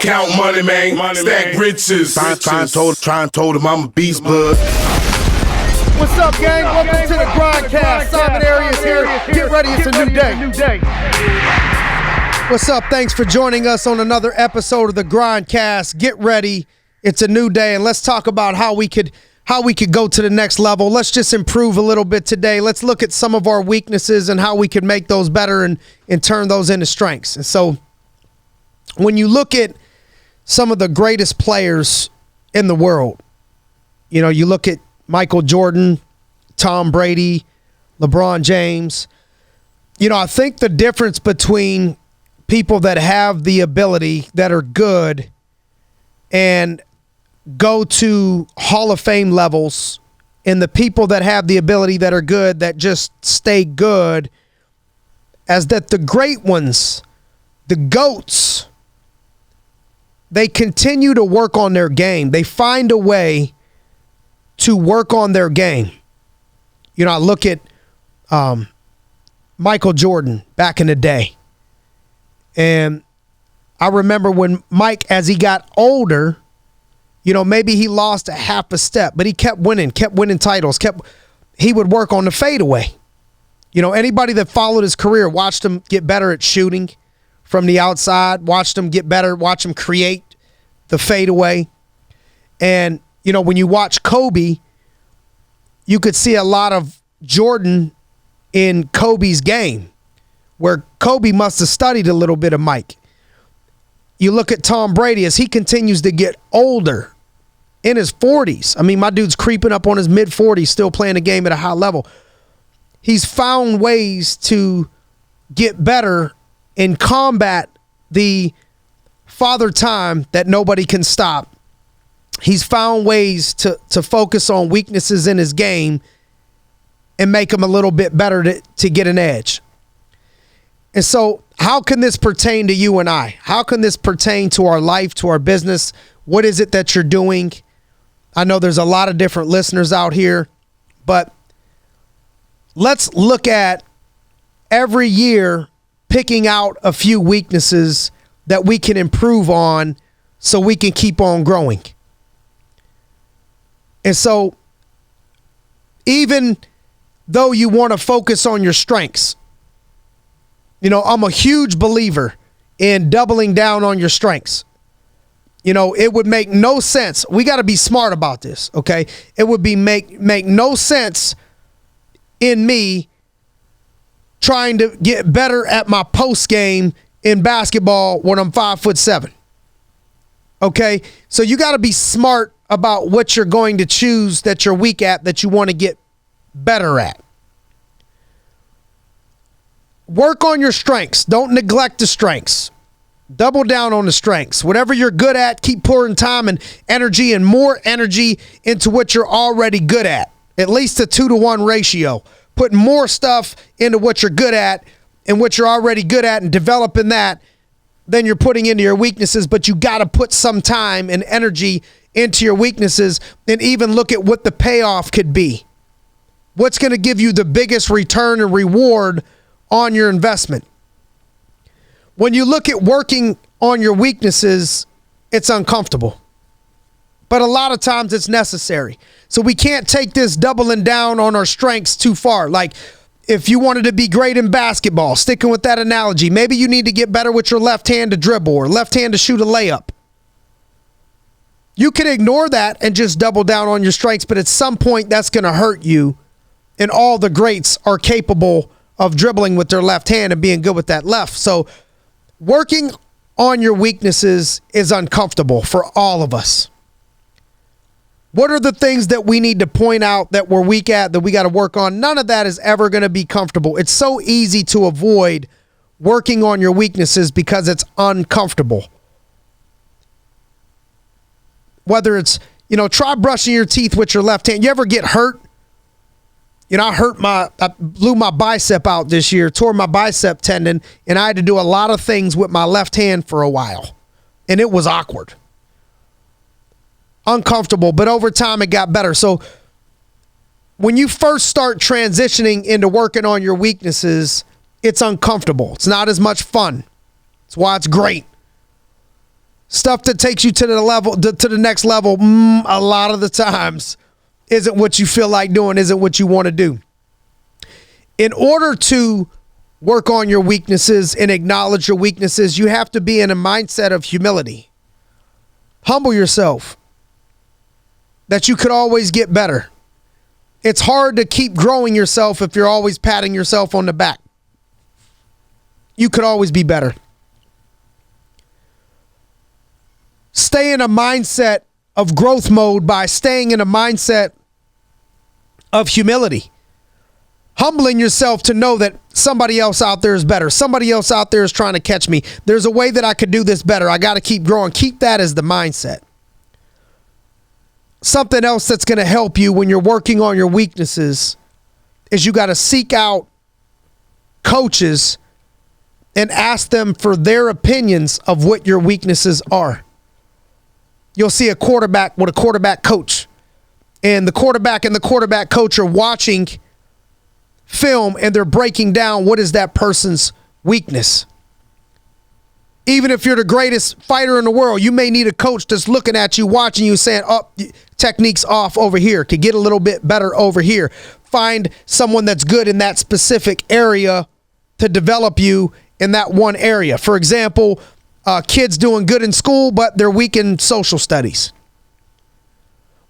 count money, man. Stack riches. Try and told him I'm a beast blood. What's up, gang? Welcome to the G.R.I.N.D. Simon Arias here. Get ready, it's a new day. What's up? Thanks for joining us on another episode of the G.R.I.N.D. Get ready, it's a new day, and let's talk about how we could go to the next level. Let's just improve a little bit today. Let's look at some of our weaknesses and how we could make those better and turn those into strengths. And so when you look at some of the greatest players in the world, you know, you look at Michael Jordan, Tom Brady, LeBron James. You know, I think the difference between people that have the ability, that are good, and go to Hall of Fame levels, and the people that have the ability, that are good, that just stay good, as that the great ones, the GOATs, they continue to work on their game. They find a way to work on their game. You know, I look at Michael Jordan back in the day, and I remember when Mike, as he got older, you know, maybe he lost a half a step, but he kept winning titles, he would work on the fadeaway. You know, anybody that followed his career watched him get better at shooting from the outside, watched him get better, watch him create the fadeaway. And you know, when you watch Kobe, you could see a lot of Jordan in Kobe's game, where Kobe must have studied a little bit of Mike. You look at Tom Brady as he continues to get older, in his 40s. I mean, my dude's creeping up on his mid-40s, still playing the game at a high level. He's found ways to get better and combat the father time that nobody can stop. He's found ways to focus on weaknesses in his game and make him a little bit better to get an edge. And so how can this pertain to you and I? How can this pertain to our life, to our business? What is it that you're doing? I know there's a lot of different listeners out here, but let's look at every year picking out a few weaknesses that we can improve on so we can keep on growing. And so even though you want to focus on your strengths, you know, I'm a huge believer in doubling down on your strengths. You know, it would make no sense. We got to be smart about this, okay? It would be make no sense in me trying to get better at my post game in basketball when I'm 5'7". Okay? So you got to be smart about what you're going to choose that you're weak at, that you want to get better at. Work on your strengths. Don't neglect the strengths. Double down on the strengths. Whatever you're good at, keep pouring time and energy and more energy into what you're already good at least a 2-to-1 ratio. Put more stuff into what you're good at and what you're already good at and developing that than you're putting into your weaknesses, but you got to put some time and energy into your weaknesses and even look at what the payoff could be. What's going to give you the biggest return and reward on your investment? When you look at working on your weaknesses, it's uncomfortable. But a lot of times it's necessary. So we can't take this doubling down on our strengths too far. Like if you wanted to be great in basketball, sticking with that analogy, maybe you need to get better with your left hand to dribble or left hand to shoot a layup. You can ignore that and just double down on your strengths, but at some point that's going to hurt you. And all the greats are capable of dribbling with their left hand and being good with that left. So working on your weaknesses is uncomfortable for all of us. What are the things that we need to point out that we're weak at, that we got to work on? None of that is ever going to be comfortable. It's so easy to avoid working on your weaknesses because it's uncomfortable. Whether it's, you know, try brushing your teeth with your left hand. You ever get hurt? You know, I blew my bicep out this year, tore my bicep tendon, and I had to do a lot of things with my left hand for a while. And it was awkward. Uncomfortable, but over time it got better. So when you first start transitioning into working on your weaknesses, it's uncomfortable. It's not as much fun. It's why it's great. Stuff that takes you to the next level, a lot of the times isn't what you feel like doing, isn't what you want to do. In order to work on your weaknesses and acknowledge your weaknesses, you have to be in a mindset of humility. Humble yourself that you could always get better. It's hard to keep growing yourself if you're always patting yourself on the back. You could always be better. Stay in a mindset of growth mode by staying in a mindset of humility. Humbling yourself to know that somebody else out there is better. Somebody else out there is trying to catch me. There's a way that I could do this better. I got to keep growing. Keep that as the mindset. Something else that's going to help you when you're working on your weaknesses is you got to seek out coaches and ask them for their opinions of what your weaknesses are. You'll see a quarterback with a quarterback coach, and the quarterback and the quarterback coach are watching film and they're breaking down what is that person's weakness. Even if you're the greatest fighter in the world, you may need a coach that's looking at you, watching you, saying, oh, technique's off over here. Could get a little bit better over here. Find someone that's good in that specific area to develop you in that one area. For example, kids doing good in school, but they're weak in social studies.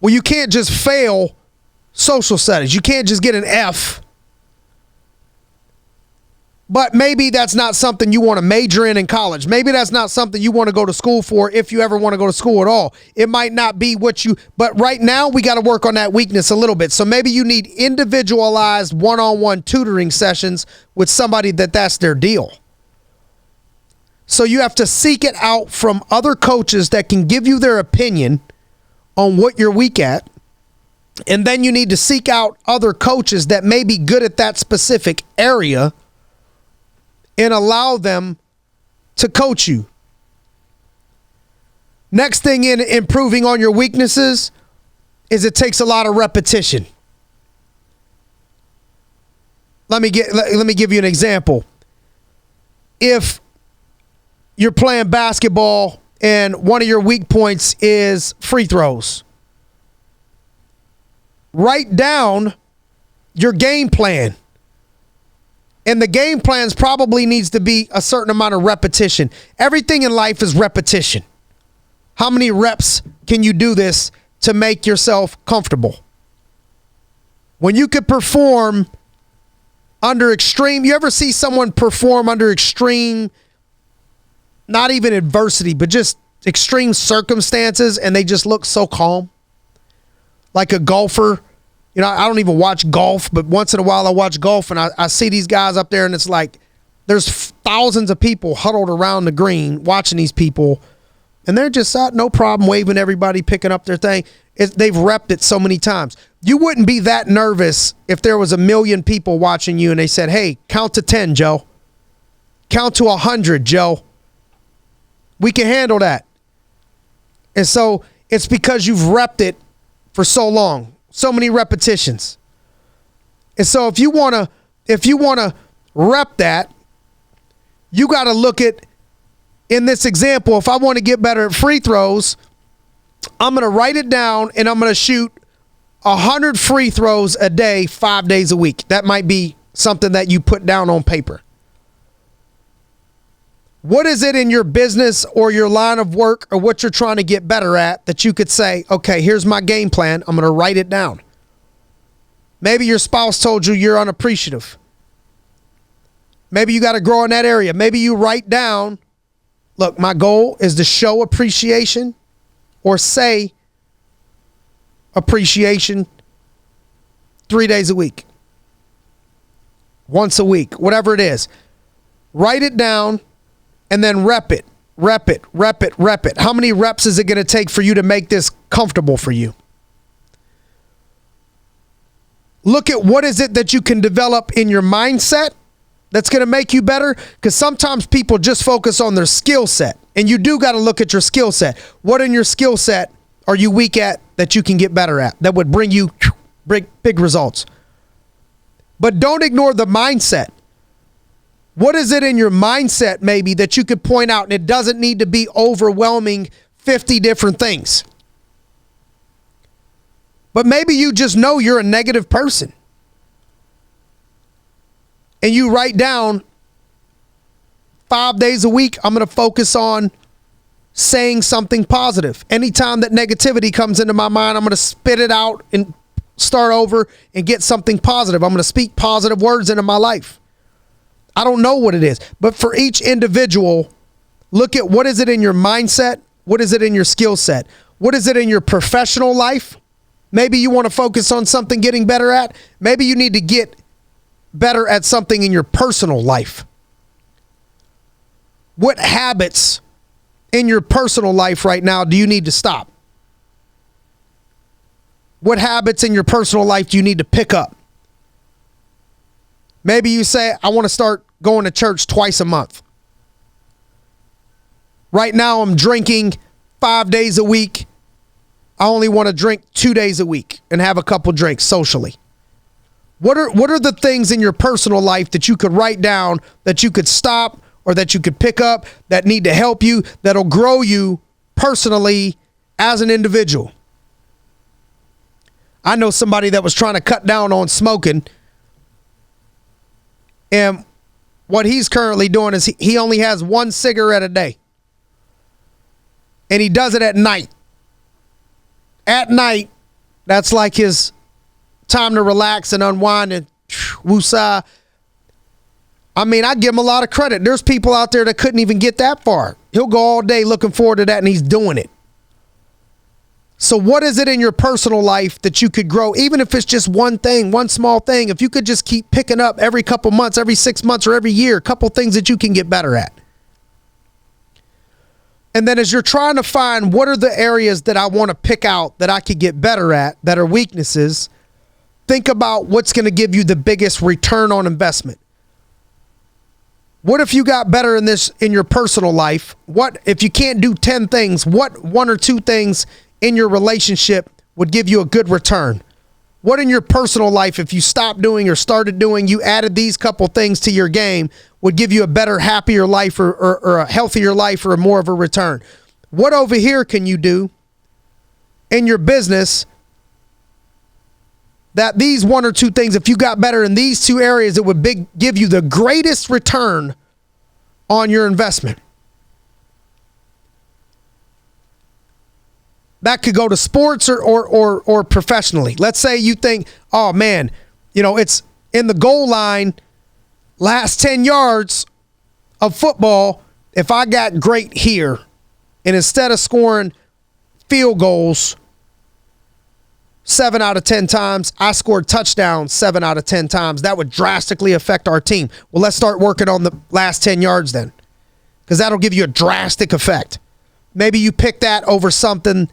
Well, you can't just fail social studies. You can't just get an F. But maybe that's not something you want to major in college. Maybe that's not something you want to go to school for if you ever want to go to school at all. It might not be but right now we got to work on that weakness a little bit. So maybe you need individualized one-on-one tutoring sessions with somebody that's their deal. So you have to seek it out from other coaches that can give you their opinion on what you're weak at. And then you need to seek out other coaches that may be good at that specific area and allow them to coach you. Next thing in improving on your weaknesses is it takes a lot of repetition. Let me give you an example. If you're playing basketball and one of your weak points is free throws, write down your game plan. And the game plans probably needs to be a certain amount of repetition. Everything in life is repetition. How many reps can you do this to make yourself comfortable? When you could perform under extreme, you ever see someone perform under extreme, not even adversity, but just extreme circumstances, and they just look so calm? Like a golfer. You know, I don't even watch golf, but once in a while I watch golf, and I see these guys up there, and it's like there's thousands of people huddled around the green watching these people, and they're just out, no problem, waving everybody, picking up their thing. They've repped it so many times. You wouldn't be that nervous if there was 1 million people watching you, and they said, hey, count to 10, Joe. Count to 100, Joe. We can handle that. And so it's because you've repped it for so long. So many repetitions. And so if you want to rep that, you got to look at, in this example, if I want to get better at free throws, I'm going to write it down and I'm going to shoot 100 free throws a day, 5 days a week. That might be something that you put down on paper. What is it in your business or your line of work or what you're trying to get better at that you could say, okay, here's my game plan. I'm going to write it down. Maybe your spouse told you you're unappreciative. Maybe you got to grow in that area. Maybe you write down, look, my goal is to show appreciation or say appreciation 3 days a week, once a week, whatever it is. Write it down. And then rep it. How many reps is it going to take for you to make this comfortable for you? Look at what is it that you can develop in your mindset that's going to make you better. Because sometimes people just focus on their skill set. And you do got to look at your skill set. What in your skill set are you weak at that you can get better at? That would bring you big results. But don't ignore the mindset. What is it in your mindset maybe that you could point out, and it doesn't need to be overwhelming 50 different things. But maybe you just know you're a negative person. And you write down 5 days a week, I'm going to focus on saying something positive. Anytime that negativity comes into my mind, I'm going to spit it out and start over and get something positive. I'm going to speak positive words into my life. I don't know what it is, but for each individual, look at what is it in your mindset? What is it in your skill set? What is it in your professional life? Maybe you want to focus on something getting better at. Maybe you need to get better at something in your personal life. What habits in your personal life right now do you need to stop? What habits in your personal life do you need to pick up? Maybe you say, I want to start going to church twice a month. Right now, I'm drinking 5 days a week. I only want to drink 2 days a week and have a couple drinks socially. What are the things in your personal life that you could write down, that you could stop, or that you could pick up, that need to help you, that'll grow you personally as an individual? I know somebody that was trying to cut down on smoking, and what he's currently doing is he only has 1 cigarette a day. And he does it at night. At night, that's like his time to relax and unwind and woosah. I mean, I give him a lot of credit. There's people out there that couldn't even get that far. He'll go all day looking forward to that, and he's doing it. So what is it in your personal life that you could grow, even if it's just one thing, one small thing? If you could just keep picking up every couple months, every 6 months, or every year, a couple things that you can get better at. And then as you're trying to find what are the areas that I want to pick out that I could get better at, that are weaknesses, think about what's going to give you the biggest return on investment. What if you got better in this in your personal life? What if you can't do 10 things? What 1 or 2 things in your relationship would give you a good return? What in your personal life, if you stopped doing or started doing, you added these couple things to your game, would give you a better, happier life or a healthier life or more of a return? What over here can you do in your business that these 1 or 2 things, if you got better in these 2 areas, it would give you the greatest return on your investment? That could go to sports or professionally. Let's say you think, oh man, it's in the goal line, last 10 yards of football. If I got great here, and instead of scoring field goals 7 out of 10 times, I scored touchdowns 7 out of 10 times, that would drastically affect our team. Well, let's start working on the last 10 yards then, because that'll give you a drastic effect. Maybe you pick that over something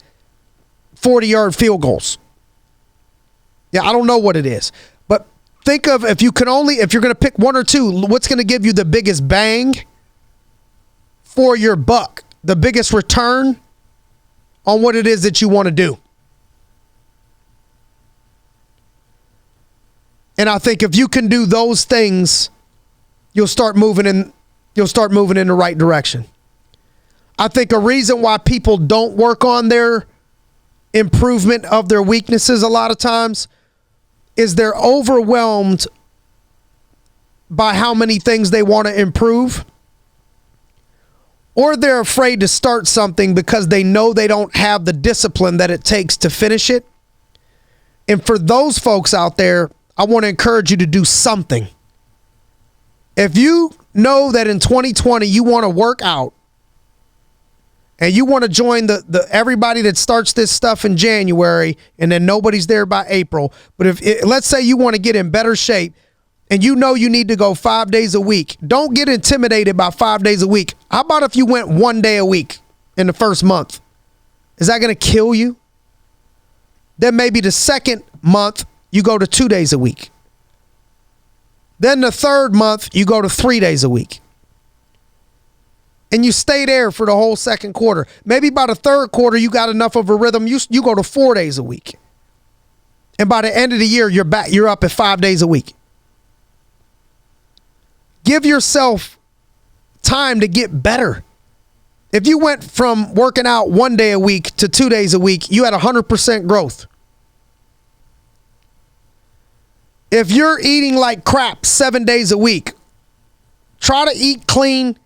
40-yard field goals. Yeah, I don't know what it is. But think of if you're going to pick 1 or 2, what's going to give you the biggest bang for your buck, the biggest return on what it is that you want to do. And I think if you can do those things, you'll start moving in the right direction. I think a reason why people don't work on their improvement of their weaknesses a lot of times is they're overwhelmed by how many things they want to improve, or they're afraid to start something because they know they don't have the discipline that it takes to finish it. And for those folks out there, I want to encourage you to do something. If you know that in 2020 you want to work out, and you want to join the everybody that starts this stuff in January and then nobody's there by April. But let's say you want to get in better shape and you know you need to go 5 days a week. Don't get intimidated by 5 days a week. How about if you went 1 day a week in the first month? Is that going to kill you? Then maybe the second month you go to 2 days a week. Then the third month you go to 3 days a week. And you stay there for the whole second quarter. Maybe by the third quarter, you got enough of a rhythm. You go to 4 days a week. And by the end of the year, you're up at 5 days a week. Give yourself time to get better. If you went from working out 1 day a week to 2 days a week, you had 100% growth. If you're eating like crap 7 days a week, try to eat clean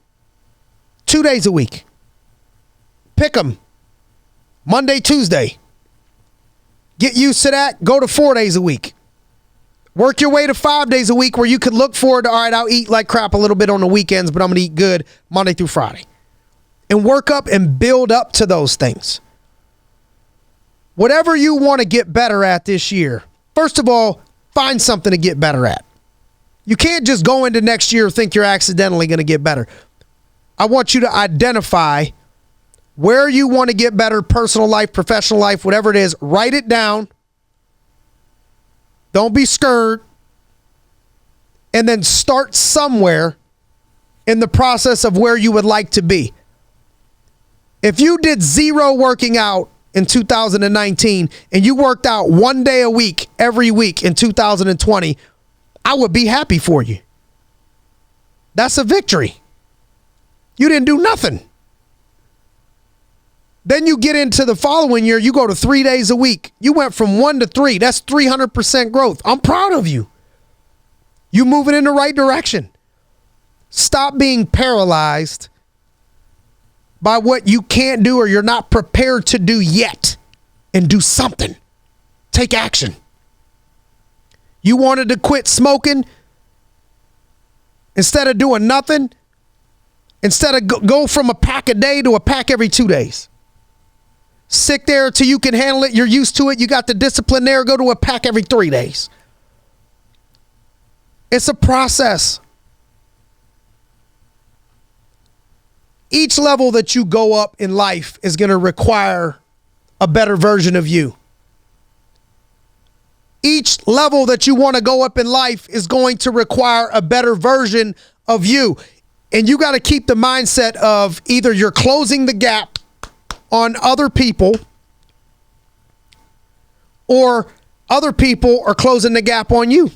2 days a week. Pick them. Monday, Tuesday. Get used to that. Go to 4 days a week. Work your way to 5 days a week where you can look forward to, all right, I'll eat like crap a little bit on the weekends, but I'm going to eat good Monday through Friday. And work up and build up to those things. Whatever you want to get better at this year, first of all, find something to get better at. You can't just go into next year and think you're accidentally going to get better. I want you to identify where you want to get better, personal life, professional life, whatever it is. Write it down. Don't be scared. And then start somewhere in the process of where you would like to be. If you did zero working out in 2019 and you worked out 1 day a week, every week in 2020, I would be happy for you. That's a victory. You didn't do nothing. Then you get into the following year, you go to 3 days a week. You went from 1 to 3. That's 300% growth. I'm proud of you. You moving in the right direction. Stop being paralyzed by what you can't do or you're not prepared to do yet, and do something. Take action. You wanted to quit smoking? Instead of doing nothing, instead of go from a pack a day to a pack every 2 days. Sit there till you can handle it. You're used to it. You got the discipline there. Go to a pack every 3 days. It's a process. Each level that you go up in life is going to require a better version of you. Each level that you want to go up in life is going to require a better version of you. And you got to keep the mindset of either you're closing the gap on other people or other people are closing the gap on you.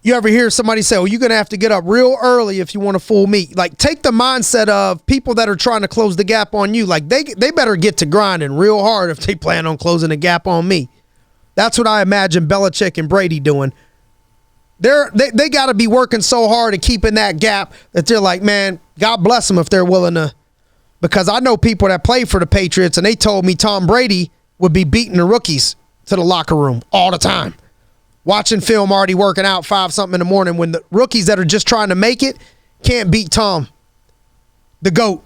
You ever hear somebody say, oh, you're going to have to get up real early if you want to fool me? Like, take the mindset of people that are trying to close the gap on you. Like, they better get to grinding real hard if they plan on closing the gap on me. That's what I imagine Belichick and Brady doing. They got to be working so hard at keeping that gap that they're like, man, God bless them if they're willing to. Because I know people that play for the Patriots, and they told me Tom Brady would be beating the rookies to the locker room all the time. Watching film, already working out 5-something in the morning when the rookies that are just trying to make it can't beat Tom, the GOAT.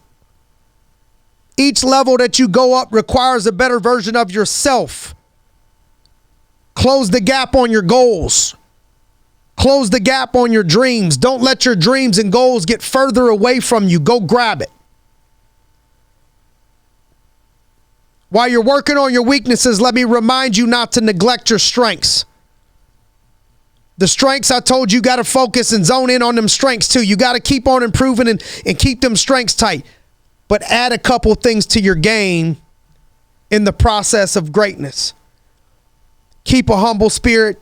Each level that you go up requires a better version of yourself. Close the gap on your goals. Close the gap on your dreams. Don't let your dreams and goals get further away from you. Go grab it. While you're working on your weaknesses, let me remind you not to neglect your strengths. The strengths, I told you, got to focus and zone in on them strengths too. You got to keep on improving and keep them strengths tight. But add a couple things to your game in the process of greatness. Keep a humble spirit.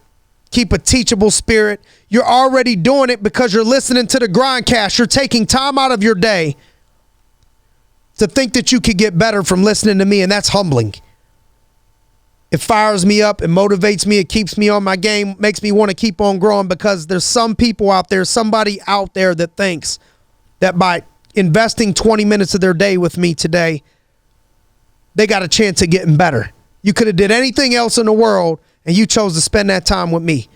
Keep a teachable spirit. You're already doing it because you're listening to the Grindcast. You're taking time out of your day to think that you could get better from listening to me, and that's humbling. It fires me up. It motivates me. It keeps me on my game, makes me want to keep on growing because there's some people out there, somebody out there that thinks that by investing 20 minutes of their day with me today, they got a chance of getting better. You could have did anything else in the world and you chose to spend that time with me.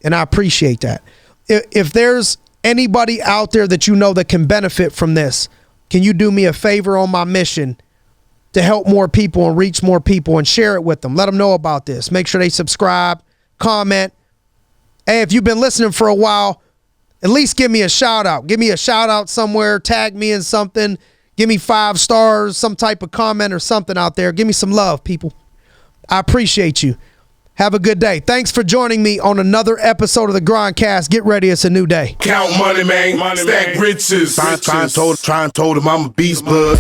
And I appreciate that. If there's anybody out there that you know that can benefit from this, can you do me a favor on my mission to help more people and reach more people and share it with them? Let them know about this. Make sure they subscribe, comment. Hey, if you've been listening for a while, at least give me a shout out. Give me a shout out somewhere. Tag me in something. Give me 5 stars, some type of comment or something out there. Give me some love, people. I appreciate you. Have a good day. Thanks for joining me on another episode of the Grindcast. Get ready. It's a new day. Count money, man. Stack riches. Trying told him I'm a beast, bud.